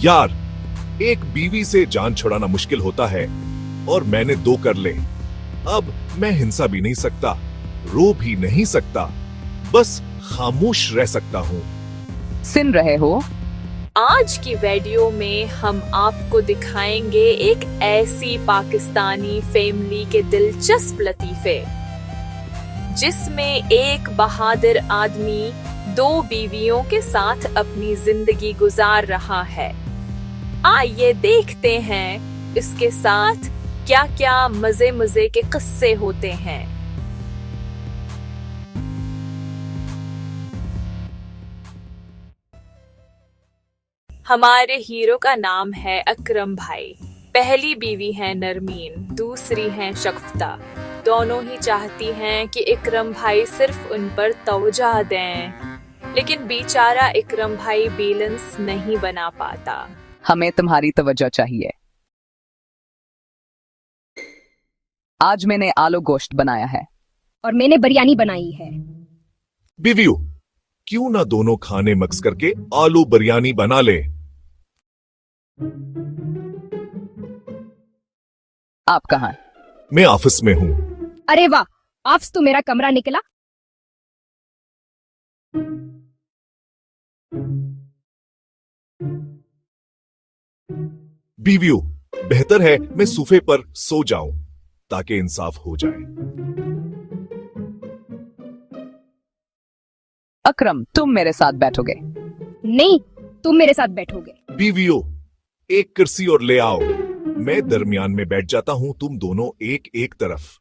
यार, एक बीवी से जान छुड़ाना मुश्किल होता है और मैंने 2 कर ले। अब मैं हिंसा भी नहीं सकता, रो भी नहीं सकता, बस खामोश रह सकता हूँ। सुन रहे हो? आज की वीडियो में हम आपको दिखाएंगे एक ऐसी पाकिस्तानी फैमिली के दिलचस्प लतीफे, जिसमें एक बहादुर आदमी 2 बीवियों के साथ अपनी जिंदगी गुजार रहा है। आइए देखते हैं इसके साथ क्या क्या मजे मजे के किस्से होते हैं। हमारे हीरो का नाम है अकरम भाई। पहली बीवी है नरमीन, दूसरी है शगुफ्ता। दोनों ही चाहती हैं कि इकरम भाई सिर्फ उन पर तवज्जो दें, लेकिन बेचारा इकरम भाई बैलेंस नहीं बना पाता। हमें तुम्हारी तवज्जो चाहिए। आज मैंने आलू गोश्त बनाया है। और मैंने बिरयानी बनाई है। बीवियों, क्यों ना दोनों खाने मिक्स करके आलू बिरयानी बना ले। आप कहाँ? मैं ऑफिस में हूँ। अरे वाह, ऑफिस तो मेरा कमरा निकला। बीवियों, बेहतर है मैं सोफे पर सो जाऊं ताकि इंसाफ हो जाए। अकरम, तुम मेरे साथ बैठोगे? नहीं, तुम मेरे साथ बैठोगे। बीवियों, एक कुर्सी और ले आओ। मैं दरमियान में बैठ जाता हूँ, तुम दोनों एक एक तरफ।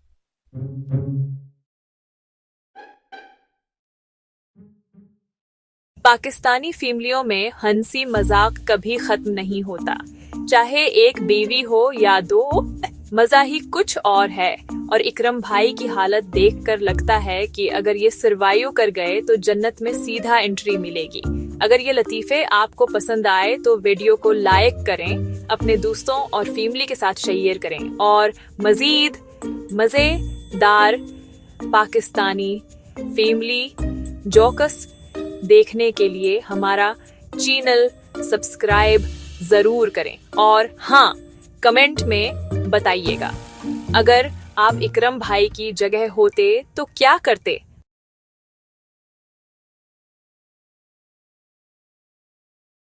पाकिस्तानी फैमिलियों में हंसी मजाक कभी खत्म नहीं होता, चाहे एक बीवी हो या 2, मजा ही कुछ और है। और इकरम भाई की हालत देखकर लगता है कि अगर ये सरवाइव कर गए तो जन्नत में सीधा एंट्री मिलेगी। अगर ये लतीफे आपको पसंद आए तो वीडियो को लाइक करें, अपने दोस्तों और फैमिली के साथ शेयर करें, और मजीद मजेदार पाकिस्तानी फैमिली जोक्स देखने के लिए हमारा चैनल सब्सक्राइब जरूर करें। और हाँ, कमेंट में बताइएगा, अगर आप इकरम भाई की जगह होते तो क्या करते।